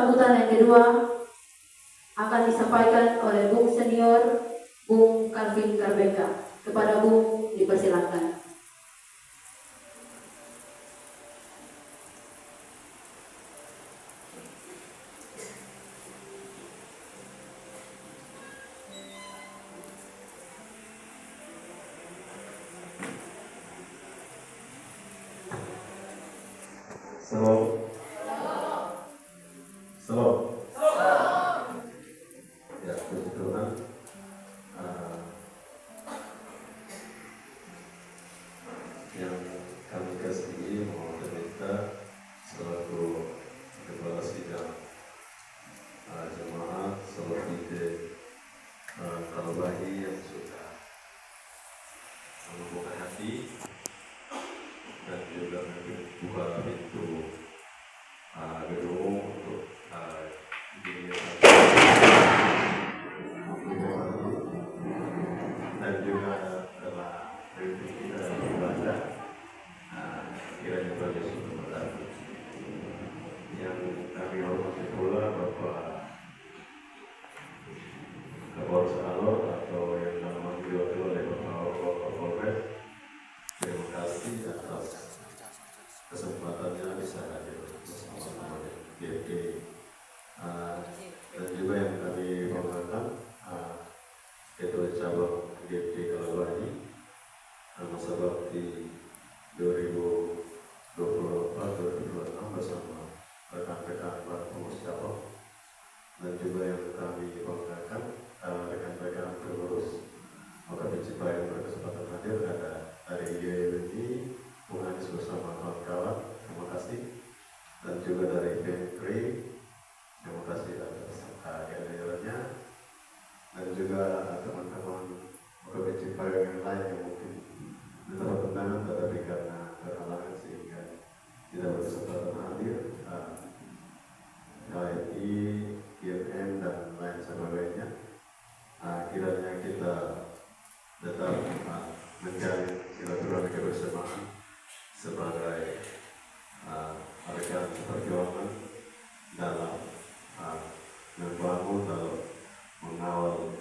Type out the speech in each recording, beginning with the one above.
sambutan yang kedua akan disampaikan oleh Bung Senior Bung Calvin Karbeka. Kepada Bung dipersilakan. Salam. Ya, puji Tuhan. Yang kami kasihi mohon meminta selaku kepala sidang jemaat Salat Ide Kalabahi yang sudah membuka hati dan juga membuka pintu gedung untuk dan juga telah memimpin kita dalam ibadah kiranya Tuhan Yesus memberkati. Yang kami hormati pula Bapak Kapolres Alor atau yang nama diwakili oleh Bapak Kapolres. Terima kasih atas kesempatannya bisa hadir bersama GFG dan juga yang kami banggakan Ketua Cabang GFG Kalabahi masa bakti 2024-2026 bersama rekan-rekan para pengurus cabang dan juga yang kami banggakan rekan-rekan pengurus maka Cipai yang berkesempatan hadir ada dari YWI Bung Anies bersama kawan-kawan, terima kasih. Dan juga dari Bengkri, terima kasih atas kehadirannya. Dan juga teman-teman Cipai yang lain yang mungkin mendapat undangan tetapi karena berhalangan sehingga tidak berkesempatan hadir. KRI, IMM dan lain sebagainya. Kiranya kita tetap menjalin silaturahmi kebersamaan sebagai rekan perjuangan dalam membangun dalam mengawal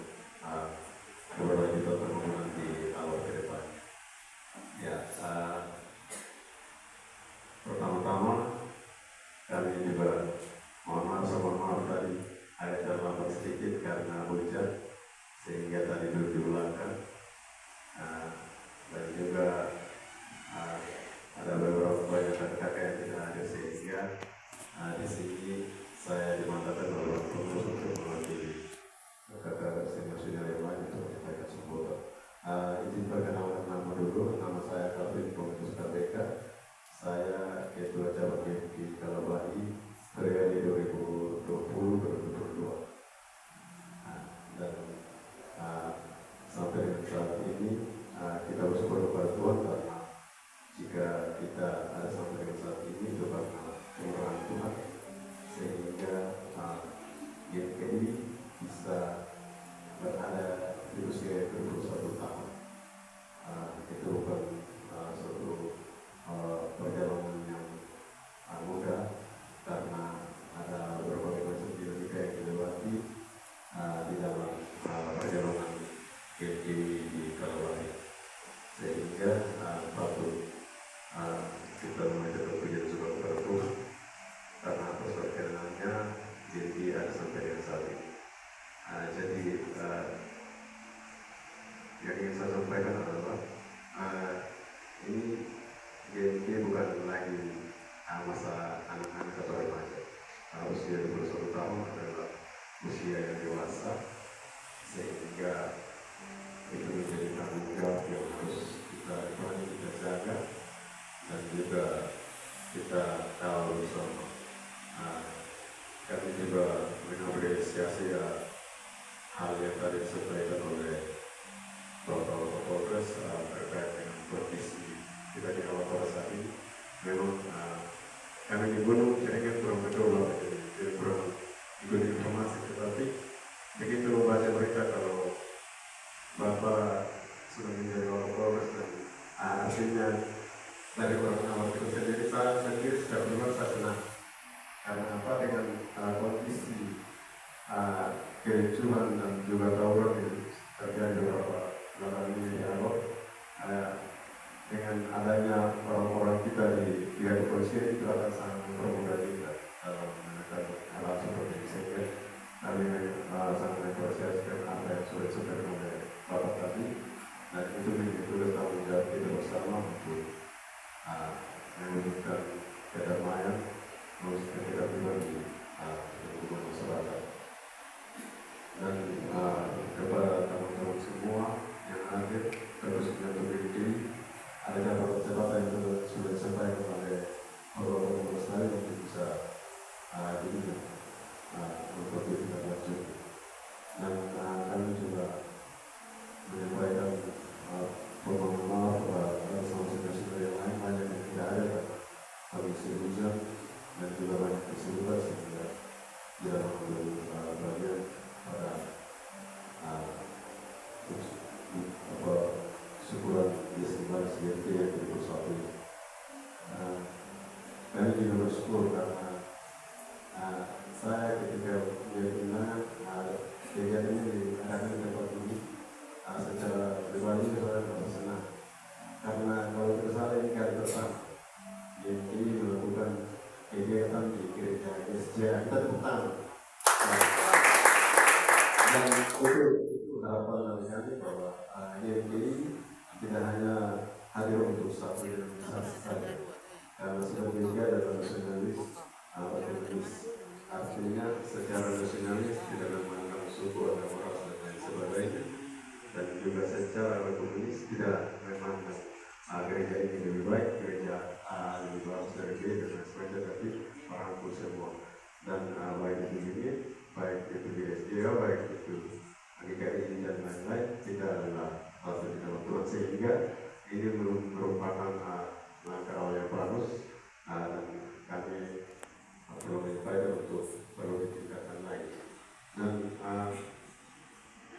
keberlanjutan pembangunan di awal ke depan. Ya, pertama-tama kami juga mohon maaf tadi ada terlambat sedikit karena hujan sehingga tadi dulu diulangkan. Dan juga ada beberapa banyak kakak yang tidak ada sehingga di sini saya dimandatkan oleh pengurus untuk mewakili kakak senior yang lain untuk menyampaikan sambutan. Izin perkenalkan nama dulu, nama saya Calvin Pengurus KPK. Saya Ketua Cabang GFG Kalabahi periode 2020-2022. Dan sampai dengan saat ini kita harus berdoa Tuhan karena jika kita ada sampai dengan saat ini itu karena kemurahan Tuhan sehingga GFG bisa berada di usia 21 tahun. Itu bukan suatu perjalanan yang mudah karena ada berbagai macam dinamika yang dilewati di dalam perjalanan GFG di Kalabahi sehingga patut kita mengajarkan pujian syukur kepada Tuhan karena atas perkenannya GFG ada sampai dengan saat ini. Jadi yang ingin saya sampaikan adalah ini GFG bukan lagi masa anak-anak atau remaja. Usia 21 tahun adalah usia yang dewasa sehingga itu menjadi tanggung jawab yang harus kita jaga dan juga kita tahu bersama. Kami juga mengapresiasi hal yang tadi disampaikan oleh Bapak Kapolres terkait dengan kondisi kita di awal pada saat ini. Memang kami di gunung jaringan kurang betul, jadi kurang ikut informasi, tetapi begitu membaca berita kalau Bapak sudah menjadi Kapolres dan artinya dari orang awal itu sendiri saya sendiri sudah benar saya senang karena apa dengan kondisi kericuhan dan juga tawuran yang terjadi beberapa bulan ini ya Allah. Dengan adanya orang-orang kita di pihak kepolisian itu akan sangat mempermudah kita dalam menekan hal seperti ini, sehingga kami sangat mengapresiasikan apa yang sudah disampaikan oleh Bapak tadi, dan itu menjadi tugas tanggung jawab kita bersama untuk mewujudkan kedamaian, mewujudkan ketertiban di lingkungan masyarakat. Dan kepada teman-teman semua yang hadir, terus untuk diri ada catatan yang sudah disampaikan oleh Bapak Lestari untuk bisa untuk kita lanjut. Dan kami juga menyampaikan permohonan maaf kepada saudara-saudara yang lain banyak yang tidak ada kondisi hujan dan juga banyak kesibukan sehingga tidak mengambil bagian pada syukuran festival CNT yang ke-21 ini. Kami juga bersyukur karena saya ketika menjadi kegiatan ini diadakan di tempat ini secara pribadi saya merasa senang karena kalau tidak salah ini kali pertama ini melakukan kegiatan di gereja SJA kita tepuk tangan. Dan itu harapan dari kami bahwa ini tidak hanya hadir untuk satu organisasi saja, karena sebenarnya adalah nasionalis, artinya secara nasionalis tidak memandang suku atau ras dan lain sebagainya, dan juga secara komunis tidak memandang gereja ini lebih baik, gereja A lebih bagus dari B dan lain sebagainya, tapi merangkul semua. Dan baik itu ini, baik itu di SDA, baik itu GKI dan lain-lain, kita adalah bangsa di dalam Tuhan, sehingga ini merupakan langkah awal yang bagus, dan kami perlu menyampaikan untuk perlu ditingkatkan lagi. Dan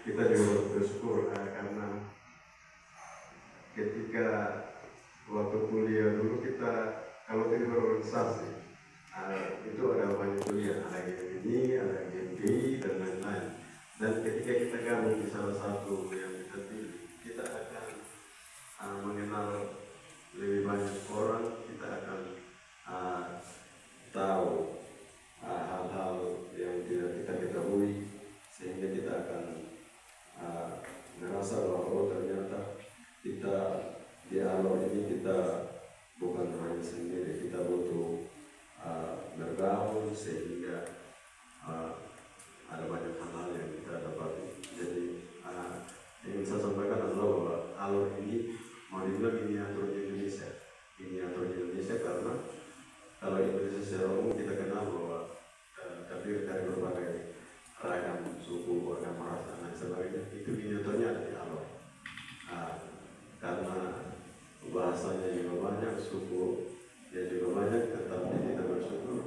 kita juga bersyukur karena ketika waktu kuliah dulu kita kalau tidak berorganisasi itu ada banyak kuliah, ada GMI, ada GMI dan lain-lain. Dan ketika kita gabung di salah satu yang kita pilih, kita akan mengenal lebih banyak orang, kita akan tahu hal-hal yang tidak kita ketahui, sehingga kita akan merasa bahwa ternyata kita di alam ini kita bukan hanya sendiri, kita butuh bergaul sehingga ada banyak hal yang kita dapati. Jadi ingin saya sampaikan adalah bahwa alur ini mau dibilang miniatur Indonesia karena kalau Indonesia secara umum kita kenal bahwa terdiri dari berbagai ragam suku, agama, ras dan lain sebagainya. Itu miniaturnya ada di alur. Karena bahasanya juga banyak, suku ya juga banyak, tetapi kita bersyukur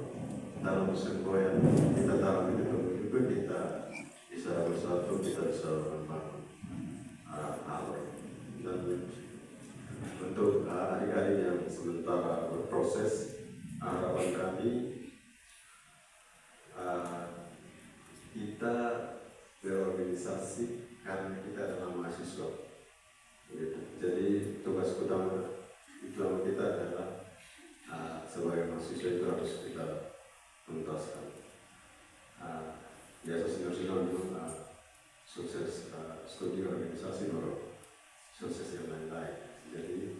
dalam semboyan kita dalam itu kita bisa bersatu, kita bisa membangun alur. Dan untuk adik-adik yang sementara berproses, harapan kami kita berorganisasi karena kita adalah mahasiswa. Jadi tugas utama kita adalah sebagai mahasiswa itu harus kita tuntaskan. Biasa senior-senior itu sukses studi organisasi baru sukses yang lain-lain. Jadi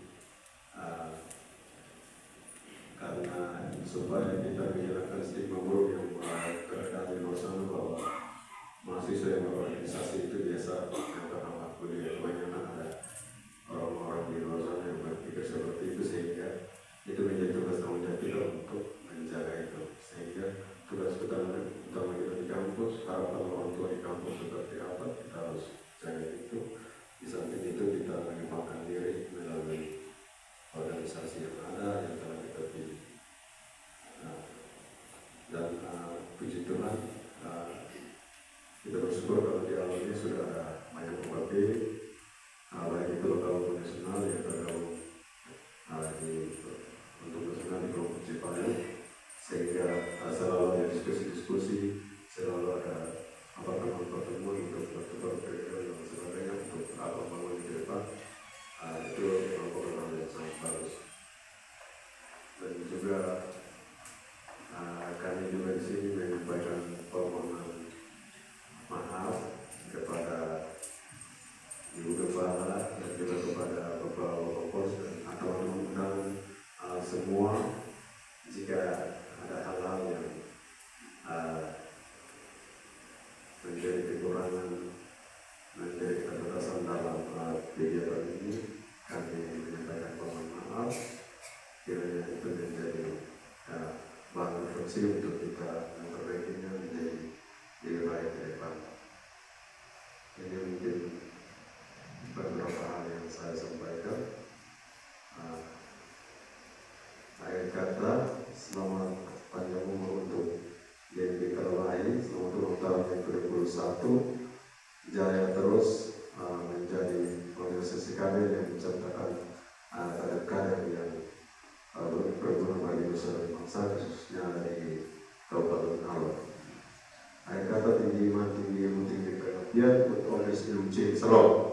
karena supaya kita menghilangkan stigma buruk yang terkait di luar sana bahwa mahasiswa yang berorganisasi itu biasa yang terhambat kuliah, banyak ada orang-orang di luar sana yang berpikir seperti itu, sehingga itu menjadi tugas tanggung jawab kita untuk menjaga itu, sehingga tugas utama kita di kampus, harapan orang tua di kampus seperti apa, kita harus jaga itu. Di samping itu kita mengembangkan diri melalui organisasi yang ada yang telah kita pilih. Dan puji Tuhan, kita bersyukur kalau di awal ini sudah ada banyak UKP, baik itu lokal maupun nasional yang tergabung untuk nasional di kelompok Cipayung, sehingga selalu ada diskusi-diskusi, selalu ada pertemuan untuk bertukar pikiran dan sebagainya untuk bangun ke depan. Itu merupakan hal yang sangat bagus. Dan juga kami juga di sini menyampaikan permohonan maaf kepada Ibu Kepala dan juga kepada Bapak Pos dan teman-teman undangan semua jika ada hal-hal yang menjadi kekurangan, menjadi keterbatasan dalam kegiatan ini, kami menyampaikan permohonan maaf. Kiranya itu menjadi bahan refleksi untuk kita memperbaikinya menjadi lebih baik ke depan. Ini mungkin beberapa hal yang saya sampaikan. Akhir kata, selamat panjang umur untuk Dewi Kalawai, selamat ulang tahun yang ke-21, jaya terus menjadi organisasi kader yang menceritakan kader-kader yang berguna bagi nusa dan bangsa, khususnya di Kabupaten Alor. Akhir kata, tinggi iman, tinggi ilmu, tinggi pengabdian, untuk Ones Ilmu C. Salam.